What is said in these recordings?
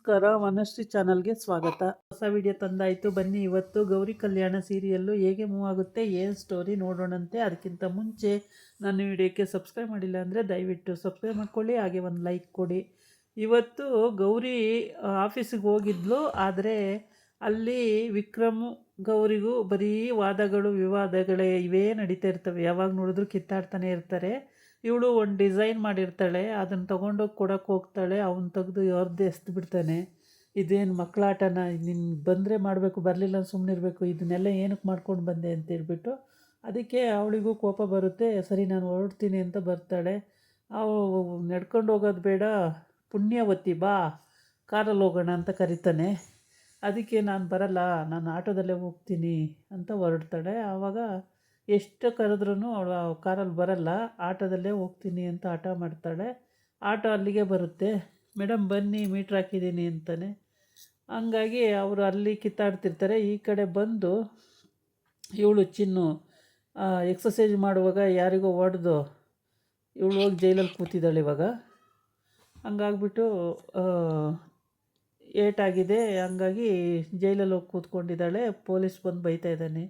ನಮಸ್ಕಾರ, ವನಶ್ರೀ ಚಾನಲ್ಗೆ ಸ್ವಾಗತ. ಹೊಸ ವಿಡಿಯೋ ತಂದಾಯಿತು. ಬನ್ನಿ ಇವತ್ತು ಗೌರಿ ಕಲ್ಯಾಣ ಸೀರಿಯಲ್ಲು ಹೇಗೆ ಮೂವ್ ಆಗುತ್ತೆ, ಏನು ಸ್ಟೋರಿ ನೋಡೋಣಂತೆ. ಅದಕ್ಕಿಂತ ಮುಂಚೆ ನನ್ನ ವಿಡಿಯೋಕ್ಕೆ ಸಬ್ಸ್ಕ್ರೈಬ್ ಮಾಡಿಲ್ಲ ಅಂದರೆ ದಯವಿಟ್ಟು ಸಬ್ಸ್ಕ್ರೈಬ್ ಮಾಡ್ಕೊಳ್ಳಿ, ಹಾಗೆ ಒಂದು ಲೈಕ್ ಕೊಡಿ. ಇವತ್ತು ಗೌರಿ ಆಫೀಸಿಗೆ ಹೋಗಿದ್ಲು, ಆದರೆ ಅಲ್ಲಿ ವಿಕ್ರಮ್ ಗೌರಿಗೂ ಬರೀ ವಾದಗಳು ವಿವಾದಗಳೇ ಇವೇ ನಡೀತಾ ಇರ್ತವೆ. ಯಾವಾಗ ನೋಡಿದ್ರು ಕಿತ್ತಾಡ್ತಾನೆ ಇರ್ತಾರೆ. ಇವಳು ಒಂದು ಡಿಸೈನ್ ಮಾಡಿರ್ತಾಳೆ, ಅದನ್ನು ತೊಗೊಂಡೋಗಿ ಕೊಡೋಕ್ಕೆ ಹೋಗ್ತಾಳೆ. ಅವನು ತೆಗೆದು ಅವ್ರದ್ದು ಎಸ್ದು ಬಿಡ್ತಾನೆ. ಇದೇನು ಮಕ್ಕಳಾಟನ, ನೀನು ಬಂದರೆ ಮಾಡಬೇಕು, ಬರಲಿಲ್ಲ ಸುಮ್ಮನಿರಬೇಕು, ಇದನ್ನೆಲ್ಲ ಏನಕ್ಕೆ ಮಾಡ್ಕೊಂಡು ಬಂದೆ ಅಂತೇಳ್ಬಿಟ್ಟು. ಅದಕ್ಕೆ ಅವಳಿಗೂ ಕೋಪ ಬರುತ್ತೆ. ಸರಿ ನಾನು ಹೊರಡ್ತೀನಿ ಅಂತ ಬರ್ತಾಳೆ. ಅವಳು ನಡ್ಕೊಂಡು ಹೋಗೋದು ಬೇಡ, ಪುಣ್ಯವತಿ ಬಾ ಕಾರಲ್ಲಿ ಹೋಗೋಣ ಅಂತ ಕರಿತಾನೆ. ಅದಕ್ಕೆ ನಾನು ಬರಲ್ಲ, ನಾನು ಆಟೋದಲ್ಲೇ ಹೋಗ್ತೀನಿ ಅಂತ ಹೊರಡ್ತಾಳೆ. ಆವಾಗ ಎಷ್ಟು ಕರೆದ್ರೂ ಅವಳು ಕಾರಲ್ಲಿ ಬರಲ್ಲ, ಆಟೋದಲ್ಲೇ ಹೋಗ್ತೀನಿ ಅಂತ ಹಠ ಮಾಡ್ತಾಳೆ. ಆಟೋ ಅಲ್ಲಿಗೆ ಬರುತ್ತೆ. ಮೇಡಮ್ ಬನ್ನಿ, ಮೀಟ್ರ್ ಹಾಕಿದ್ದೀನಿ ಅಂತಾನೆ. ಹಂಗಾಗಿ ಅವರು ಅಲ್ಲಿ ಕಿತ್ತಾಡ್ತಿರ್ತಾರೆ. ಈ ಕಡೆ ಬಂದು ಇವಳು ಚಿನ್ನು ಎಕ್ಸಸೈಸ್ ಮಾಡುವಾಗ ಯಾರಿಗೋ ಹೊಡೆದು ಇವಳು ಹೋಗಿ ಜೈಲಲ್ಲಿ ಕೂತಿದ್ದಾಳೆ ಇವಾಗ. ಹಂಗಾಗ್ಬಿಟ್ಟು ಏಟಾಗಿದೆ. ಹಂಗಾಗಿ ಜೈಲಲ್ಲಿ ಹೋಗಿ ಕೂತ್ಕೊಂಡಿದ್ದಾಳೆ. ಪೊಲೀಸ್ ಬಂದು ಬೈತಾ ಇದ್ದಾನೆ,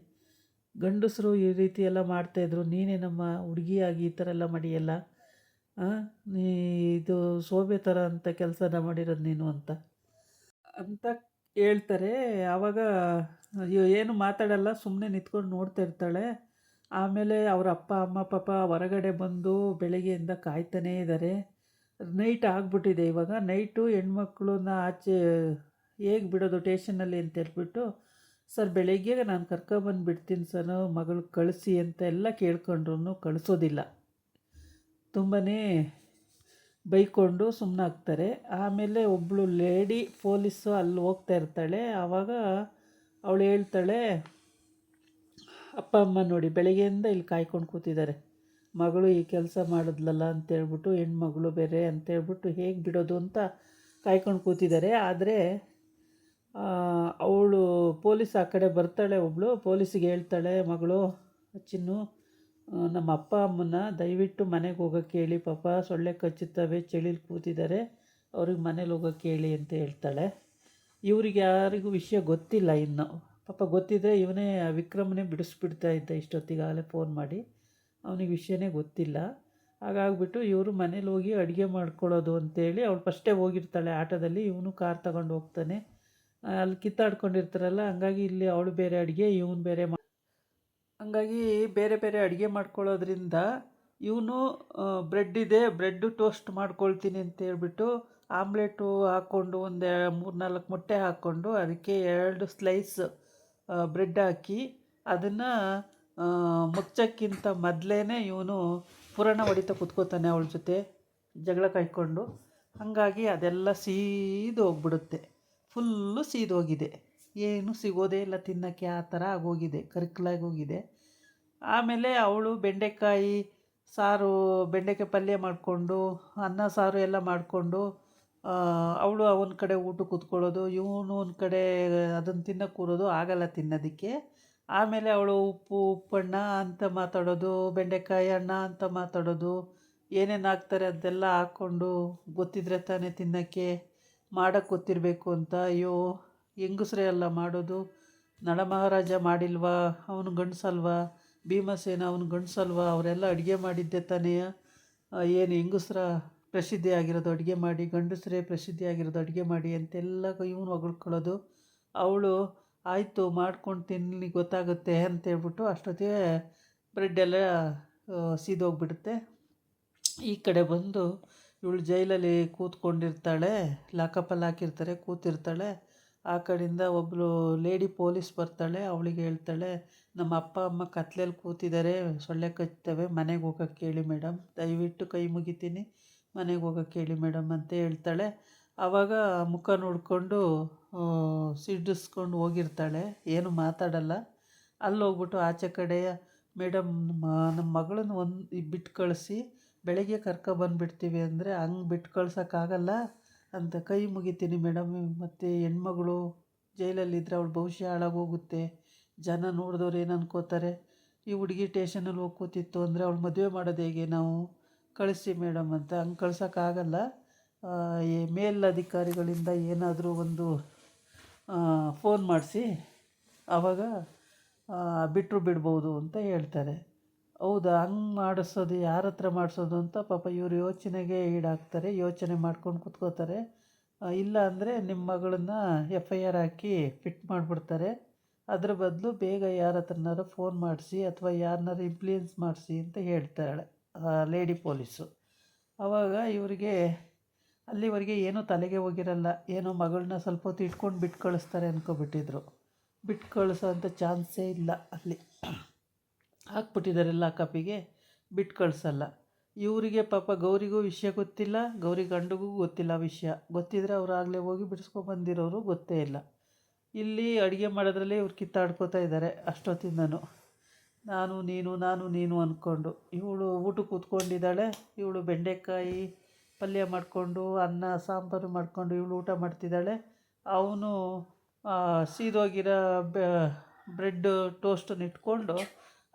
ಗಂಡಸರು ಈ ರೀತಿ ಎಲ್ಲ ಮಾಡ್ತಾಯಿದ್ರು, ನೀನೇ ನಮ್ಮ ಹುಡುಗಿಯಾಗಿ ಈ ಥರ ಎಲ್ಲ ಮಾಡಿಯಲ್ಲ, ನೀ ಇದು ಸೋಬೆ ಥರ ಅಂತ ಕೆಲಸನ ಮಾಡಿರೋದು ನೀನು ಅಂತ ಹೇಳ್ತಾರೆ. ಆವಾಗ ಏನು ಮಾತಾಡಲ್ಲ, ಸುಮ್ಮನೆ ನಿಂತ್ಕೊಂಡು ನೋಡ್ತಾ ಇರ್ತಾಳೆ. ಆಮೇಲೆ ಅವ್ರ ಅಪ್ಪ ಅಮ್ಮ ಪಾಪ ಹೊರಗಡೆ ಬಂದು ಬೆಳಗ್ಗೆಯಿಂದ ಕಾಯ್ತಾನೇ ಇದ್ದಾರೆ. ನೈಟ್ ಆಗಿಬಿಟ್ಟಿದೆ ಇವಾಗ. ನೈಟು ಹೆಣ್ಮಕ್ಳನ್ನ ಆಚೆ ಹೇಗೆ ಬಿಡೋದು ಟೇಷನ್ನಲ್ಲಿ ಅಂತ ಹೇಳ್ಬಿಟ್ಟು, ಸರ್ ಬೆಳಗ್ಗೆ ನಾನು ಕರ್ಕೊಬಂದು ಬಿಡ್ತೀನಿ ಸರ್, ಮಗಳು ಕಳಿಸಿ ಅಂತ ಎಲ್ಲ ಕೇಳ್ಕೊಂಡ್ರು ಕಳಿಸೋದಿಲ್ಲ. ತುಂಬಾ ಬೈಕೊಂಡು ಸುಮ್ಮನಾಗ್ತಾರೆ. ಆಮೇಲೆ ಒಬ್ಬಳು ಲೇಡಿ ಪೊಲೀಸು ಅಲ್ಲಿ ಹೋಗ್ತಾ ಇರ್ತಾಳೆ. ಆವಾಗ ಅವಳು ಹೇಳ್ತಾಳೆ, ಅಪ್ಪ ಅಮ್ಮ ನೋಡಿ ಬೆಳಗ್ಗೆಯಿಂದ ಇಲ್ಲಿ ಕಾಯ್ಕೊಂಡು ಕೂತಿದ್ದಾರೆ, ಮಗಳು ಈ ಕೆಲಸ ಮಾಡಿದ್ಲಲ್ಲ ಅಂತೇಳ್ಬಿಟ್ಟು, ಹೆಣ್ಮಗಳು ಬೇರೆ ಅಂತೇಳ್ಬಿಟ್ಟು ಹೇಗೆ ಬಿಡೋದು ಅಂತ ಕಾಯ್ಕೊಂಡು ಕೂತಿದ್ದಾರೆ. ಆದರೆ ಅವಳು ಪೊಲೀಸ್ ಆ ಕಡೆ ಬರ್ತಾಳೆ. ಒಬ್ಬಳು ಪೊಲೀಸಿಗೆ ಹೇಳ್ತಾಳೆ, ಮಗಳು ಚಿನ್ನು, ನಮ್ಮ ಅಪ್ಪ ಅಮ್ಮನ ದಯವಿಟ್ಟು ಮನೆಗೆ ಹೋಗೋಕ್ಕೆ ಹೇಳಿ, ಪಾಪ ಸೊಳ್ಳೆ ಕಚ್ಚುತ್ತವೆ, ಚಳಿಲಿ ಕೂತಿದ್ದಾರೆ, ಅವ್ರಿಗೆ ಮನೇಲಿ ಹೋಗೋಕ್ಕೆ ಹೇಳಿ ಅಂತ ಹೇಳ್ತಾಳೆ. ಇವ್ರಿಗೆ ಯಾರಿಗೂ ವಿಷಯ ಗೊತ್ತಿಲ್ಲ ಇನ್ನು. ಪಾಪ ಗೊತ್ತಿದ್ದರೆ ಇವನೇ ವಿಕ್ರಮನೇ ಬಿಡಿಸ್ಬಿಡ್ತಾ ಇದ್ದ ಇಷ್ಟೊತ್ತಿಗಾಗಲೇ ಫೋನ್ ಮಾಡಿ. ಅವನಿಗೆ ವಿಷಯನೇ ಗೊತ್ತಿಲ್ಲ. ಹಾಗಾಗ್ಬಿಟ್ಟು ಇವರು ಮನೇಲಿ ಹೋಗಿ ಅಡುಗೆ ಮಾಡ್ಕೊಳ್ಳೋದು ಅಂತೇಳಿ, ಅವಳು ಫಸ್ಟೇ ಹೋಗಿರ್ತಾಳೆ ಆಟೋದಲ್ಲಿ. ಇವನು ಕಾರ್ ತಗೊಂಡು ಹೋಗ್ತಾನೆ. ಅಲ್ಲಿ ಕಿತ್ತಾಡ್ಕೊಂಡಿರ್ತಾರಲ್ಲ, ಹಂಗಾಗಿ ಇಲ್ಲಿ ಅವಳು ಬೇರೆ ಅಡುಗೆ, ಇವನು ಬೇರೆ ಹಂಗಾಗಿ ಬೇರೆ ಬೇರೆ ಅಡುಗೆ ಮಾಡ್ಕೊಳ್ಳೋದ್ರಿಂದ ಇವನು ಬ್ರೆಡ್ ಇದೆ, ಬ್ರೆಡ್ಡು ಟೋಸ್ಟ್ ಮಾಡ್ಕೊಳ್ತೀನಿ ಅಂತೇಳ್ಬಿಟ್ಟು ಆಮ್ಲೆಟು ಹಾಕ್ಕೊಂಡು ಒಂದು 3-4 ಮೊಟ್ಟೆ ಹಾಕ್ಕೊಂಡು ಅದಕ್ಕೆ 2 ಸ್ಲೈಸ್ ಬ್ರೆಡ್ ಹಾಕಿ ಅದನ್ನು ಮುಚ್ಚೋಕ್ಕಿಂತ ಮೊದಲೇ ಇವನು ಪುರಾಣ ಹೊಡಿತಾ ಕೂತ್ಕೋತಾನೆ ಅವಳ ಜೊತೆ ಜಗಳ ಕಾಯ್ಕೊಂಡು. ಹಾಗಾಗಿ ಅದೆಲ್ಲ ಸೀದು ಹೋಗ್ಬಿಡುತ್ತೆ, ಫುಲ್ಲು ಸೀದೋಗಿದೆ, ಏನು ಸಿಗೋದೇ ಇಲ್ಲ ತಿನ್ನೋಕ್ಕೆ, ಆ ಥರ ಆಗೋಗಿದೆ, ಕರ್ಕಲಾಗಿ ಹೋಗಿದೆ. ಆಮೇಲೆ ಅವಳು ಬೆಂಡೆಕಾಯಿ ಸಾರು, ಬೆಂಡೆಕಾಯಿ ಪಲ್ಯ ಮಾಡಿಕೊಂಡು ಅನ್ನ ಸಾರು ಎಲ್ಲ ಮಾಡಿಕೊಂಡು ಅವಳು ಒಂದು ಕಡೆ ಊಟಕ್ಕೆ ಕೂತ್ಕೊಳ್ಳೋದು, ಇವನು ಒಂದು ಕಡೆ ಅದನ್ನು ತಿನ್ನೋಕ್ಕೆ ಕೂರೋದು, ಆಗಲ್ಲ ತಿನ್ನೋದಕ್ಕೆ. ಆಮೇಲೆ ಅವಳು ಉಪ್ಪಣ್ಣ ಅಂತ ಮಾತಾಡೋದು, ಬೆಂಡೆಕಾಯಿ ಅಣ್ಣ ಅಂತ ಮಾತಾಡೋದು, ಏನೇನು ಹಾಕ್ತಾರೆ ಅದೆಲ್ಲ ಹಾಕ್ಕೊಂಡು ಗೊತ್ತಿದ್ರೆ ತಾನೇ ತಿನ್ನೋಕ್ಕೆ, ಮಾಡೋಕ್ಕೆ ಗೊತ್ತಿರಬೇಕು ಅಂತ. ಅಯ್ಯೋ ಹೆಂಗಸ್ರೇ ಎಲ್ಲ ಮಾಡೋದು, ನಳಮಹಾರಾಜ ಮಾಡಿಲ್ವಾ, ಅವನು ಗಂಡಸಲ್ವಾ, ಭೀಮಸೇನ ಅವನು ಗಂಡಸಲ್ವಾ, ಅವರೆಲ್ಲ ಅಡುಗೆ ಮಾಡಿದ್ದೆ ತಾನೇ, ಏನು ಹೆಂಗಸ್ರ ಪ್ರಸಿದ್ಧಿ ಆಗಿರೋದು ಅಡುಗೆ ಮಾಡಿ, ಗಂಡಸರೇ ಪ್ರಸಿದ್ಧಿ ಆಗಿರೋದು ಅಡುಗೆ ಮಾಡಿ ಅಂತೆಲ್ಲ ಇವನು ಹೊಗಳ್ಕೊಳ್ಳೋದು. ಅವಳು ಆಯಿತು ಮಾಡ್ಕೊಂಡು ತಿನ್ನಲಿ ಗೊತ್ತಾಗುತ್ತೆ ಅಂತೇಳ್ಬಿಟ್ಟು ಅಷ್ಟೊತ್ತಿಗೆ ಬ್ರೆಡ್ಡೆಲ್ಲ ಸೀದೋಗ್ಬಿಡುತ್ತೆ. ಈ ಕಡೆ ಬಂದು ಇವಳು ಜೈಲಲ್ಲಿ ಕೂತ್ಕೊಂಡಿರ್ತಾಳೆ, ಲಾಕಪ್ಪಲ್ಲಿ ಹಾಕಿರ್ತಾರೆ, ಕೂತಿರ್ತಾಳೆ. ಆ ಕಡೆಯಿಂದ ಒಬ್ಬಳು ಲೇಡಿ ಪೊಲೀಸ್ ಬರ್ತಾಳೆ. ಅವಳಿಗೆ ಹೇಳ್ತಾಳೆ, ನಮ್ಮ ಅಪ್ಪ ಅಮ್ಮ ಕತ್ಲೆಯಲ್ಲಿ ಕೂತಿದ್ದಾರೆ, ಸೊಳ್ಳೆ ಕಚ್ತವೆ, ಮನೆಗೆ ಹೋಗೋಕ್ಕೆ ಹೇಳಿ ಮೇಡಮ್, ದಯವಿಟ್ಟು ಕೈ ಮುಗಿತೀನಿ, ಮನೆಗೆ ಹೋಗೋಕ್ಕೆ ಹೇಳಿ ಮೇಡಮ್ ಅಂತ ಹೇಳ್ತಾಳೆ. ಆವಾಗ ಮುಖ ನೋಡಿಕೊಂಡು ಸಿಡಿಸ್ಕೊಂಡು ಹೋಗಿರ್ತಾಳೆ, ಏನು ಮಾತಾಡಲ್ಲ. ಅಲ್ಲಿ ಹೋಗ್ಬಿಟ್ಟು ಆಚೆ ಕಡೆ, ಮೇಡಮ್ ನಮ್ಮ ಮಗಳನ್ನ ಬಿಟ್ಟು ಕಳಿಸಿ, ಬೆಳಗ್ಗೆ ಕರ್ಕೊಬಂದುಬಿಡ್ತೀವಿ ಅಂದರೆ, ಹಂಗೆ ಬಿಟ್ಟು ಕಳ್ಸೋಕ್ಕಾಗಲ್ಲ ಅಂತ, ಕೈ ಮುಗಿತೀನಿ ಮೇಡಮ್, ಮತ್ತು ಹೆಣ್ಮಗಳು ಜೈಲಲ್ಲಿದ್ದರೆ ಅವಳು ಭವಿಷ್ಯ ಹಾಳಾಗೋಗುತ್ತೆ, ಜನ ನೋಡಿದವ್ರು ಏನು ಅನ್ಕೋತಾರೆ, ಈ ಹುಡುಗಿ ಟೇಷನಲ್ಲಿ ಹೋಗಿ ಕೂತಿತ್ತು ಅಂದರೆ ಅವಳು ಮದುವೆ ಮಾಡೋದು ಹೇಗೆ ನಾವು, ಕಳಿಸಿ ಮೇಡಮ್ ಅಂತ. ಹಂಗೆ ಕಳ್ಸೋಕ್ಕಾಗಲ್ಲ, ಈ ಮೇಲಧಿಕಾರಿಗಳಿಂದ ಏನಾದರೂ ಒಂದು ಫೋನ್ ಮಾಡಿಸಿ ಆವಾಗ ಬಿಟ್ಟರು ಬಿಡ್ಬೋದು ಅಂತ ಹೇಳ್ತಾರೆ. ಹೌದಾ, ಹಂಗೆ ಮಾಡಿಸೋದು ಯಾರ ಹತ್ರ ಮಾಡಿಸೋದು ಅಂತ ಪಾಪ ಇವರು ಯೋಚನೆಗೆ ಈಡಾಗ್ತಾರೆ. ಯೋಚನೆ ಮಾಡ್ಕೊಂಡು ಕೂತ್ಕೋತಾರೆ. ಇಲ್ಲ ಅಂದರೆ ನಿಮ್ಮ ಮಗಳನ್ನ FIR ಹಾಕಿ ಫಿಟ್ ಮಾಡಿಬಿಡ್ತಾರೆ. ಅದ್ರ ಬದಲು ಬೇಗ ಯಾರ ಹತ್ರನಾರು ಫೋನ್ ಮಾಡಿಸಿ ಅಥವಾ ಯಾರನ್ನಾರು ಇನ್ಫ್ಲೂಯೆನ್ಸ್ ಮಾಡಿಸಿ ಅಂತ ಹೇಳ್ತಾಳೆ ಲೇಡಿ ಪೊಲೀಸು. ಆವಾಗ ಇವರಿಗೆ ಅಲ್ಲಿವರೆಗೆ ಏನೂ ತಲೆಗೆ ಹೋಗಿರಲ್ಲ. ಏನೋ ಮಗಳನ್ನ ಸ್ವಲ್ಪ ಹೊತ್ತು ಇಟ್ಕೊಂಡು ಬಿಟ್ಟು ಕಳಿಸ್ತಾರೆ ಅಂದ್ಕೊಬಿಟ್ಟಿದ್ರು. ಬಿಟ್ಟು ಕಳಿಸೋ ಅಂಥ ಚಾನ್ಸೇ ಇಲ್ಲ. ಅಲ್ಲಿ ಹಾಕ್ಬಿಟ್ಟಿದ್ದಾರೆ ಲಾಕಪ್ಪಿಗೆ, ಬಿಟ್ಟು ಕಳಿಸಲ್ಲ. ಇವರಿಗೆ ಪಾಪ ಗೌರಿಗೂ ವಿಷಯ ಗೊತ್ತಿಲ್ಲ, ಗೌರಿ ಗಂಡಿಗೂ ಗೊತ್ತಿಲ್ಲ ವಿಷಯ. ಗೊತ್ತಿದ್ದರೆ ಅವ್ರು ಆಗಲೇ ಹೋಗಿ ಬಿಡಿಸ್ಕೊಬಂದಿರೋರು, ಗೊತ್ತೇ ಇಲ್ಲ. ಇಲ್ಲಿ ಅಡುಗೆ ಮಾಡೋದ್ರಲ್ಲಿ ಇವ್ರು ಕಿತ್ತಾಡ್ಕೋತಾ ಇದ್ದಾರೆ ಅಷ್ಟೊತ್ತಿಂದನೂ. ನಾನು ನೀನು ಅಂದ್ಕೊಂಡು. ಇವಳು ಊಟಕ್ಕೆ ಕೂತ್ಕೊಂಡಿದ್ದಾಳೆ. ಇವಳು ಬೆಂಡೆಕಾಯಿ ಪಲ್ಯ ಮಾಡಿಕೊಂಡು ಅನ್ನ ಸಾಂಬಾರು ಮಾಡಿಕೊಂಡು ಇವಳು ಊಟ ಮಾಡ್ತಿದ್ದಾಳೆ. ಅವನು ಸೀದೋಗಿರೋ ಬ್ರೆಡ್ ಟೋಸ್ಟನ್ನು ಇಟ್ಕೊಂಡು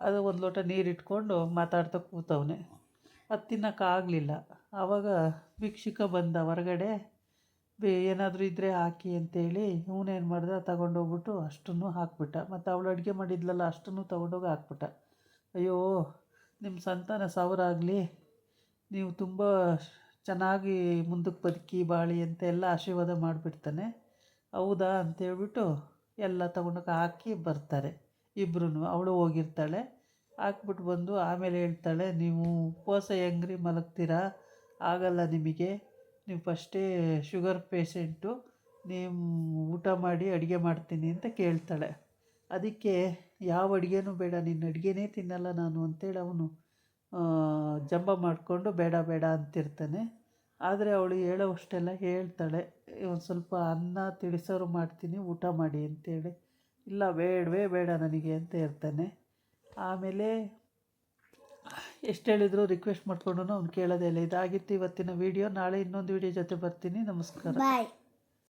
ಅದು ಒಂದು ಲೋಟ ನೀರು ಇಟ್ಕೊಂಡು ಮಾತಾಡ್ತಾ ಕೂತವನೆ. ಅದು ತಿನ್ನೋಕ್ಕಾಗಲಿಲ್ಲ. ಆವಾಗ ಭಿಕ್ಷುಕ ಬಂದ ಹೊರಗಡೆ. ಏನಾದರೂ ಇದ್ದರೆ ಹಾಕಿ ಅಂತೇಳಿ ಇವನೇನು ಮಾಡ್ದೆ, ತಗೊಂಡೋಗ್ಬಿಟ್ಟು ಅಷ್ಟನ್ನು ಹಾಕ್ಬಿಟ್ಟ. ಮತ್ತು ಅವಳು ಅಡುಗೆ ಮಾಡಿದ್ಲಲ್ಲ ಅಷ್ಟನ್ನು ತೊಗೊಂಡೋಗಿ ಹಾಕ್ಬಿಟ್ಟ. ಅಯ್ಯೋ, ನಿಮ್ಮ ಸಂತಾನ ಸಾವಿರಾಗಲಿ, ನೀವು ತುಂಬ ಚೆನ್ನಾಗಿ ಮುಂದಕ್ಕೆ ಬದುಕಿ ಬಾಳಿ ಅಂತೆಲ್ಲ ಆಶೀರ್ವಾದ ಮಾಡಿಬಿಡ್ತಾನೆ. ಹೌದಾ ಅಂತೇಳ್ಬಿಟ್ಟು ಎಲ್ಲ ತಗೊಂಡೋಗಿ ಹಾಕಿ ಬರ್ತಾರೆ ಇಬ್ಬರೂ. ಅವಳು ಹೋಗಿರ್ತಾಳೆ, ಹಾಕ್ಬಿಟ್ಟು ಬಂದು ಆಮೇಲೆ ಹೇಳ್ತಾಳೆ, ನೀವು ಉಪವಾಸ ಹೆಂಗ್ರಿ ಮಲಗ್ತೀರಾ, ಆಗಲ್ಲ ನಿಮಗೆ, ನೀವು ಫಸ್ಟೇ ಶುಗರ್ ಪೇಷೆಂಟು, ನೀವು ಊಟ ಮಾಡಿ ಅಡುಗೆ ಮಾಡ್ತೀನಿ ಅಂತ ಕೇಳ್ತಾಳೆ. ಅದಕ್ಕೆ ಯಾವ ಅಡುಗೆನೂ ಬೇಡ, ನಿನ್ನ ಅಡುಗೆನೇ ತಿನ್ನಲ್ಲ ನಾನು ಅಂತೇಳಿ ಅವನು ಜಂಬ ಮಾಡಿಕೊಂಡು ಬೇಡ ಬೇಡ ಅಂತಿರ್ತಾನೆ. ಆದರೆ ಅವಳು ಹೇಳೋವಷ್ಟೆಲ್ಲ ಹೇಳ್ತಾಳೆ, ಒಂದು ಸ್ವಲ್ಪ ಅನ್ನ ತಿಳಿಸೋರು ಮಾಡ್ತೀನಿ ಊಟ ಮಾಡಿ ಅಂತೇಳಿ. ಇಲ್ಲ ಬೇಡವೇ ಬೇಡ ನನಗೆ ಅಂತ ಇರ್ತಾನೆ. ಆಮೇಲೆ ಎಷ್ಟು ಹೇಳಿದ್ರು ರಿಕ್ವೆಸ್ಟ್ ಮಾಡ್ಕೊಂಡು ಅವ್ನು ಕೇಳೋದೇ ಇಲ್ಲ. ಇದಾಗಿತ್ತು ಇವತ್ತಿನ ವೀಡಿಯೋ. ನಾಳೆ ಇನ್ನೊಂದು ವೀಡಿಯೋ ಜೊತೆ ಬರ್ತೀನಿ. ನಮಸ್ಕಾರ. ಬಾಯ್.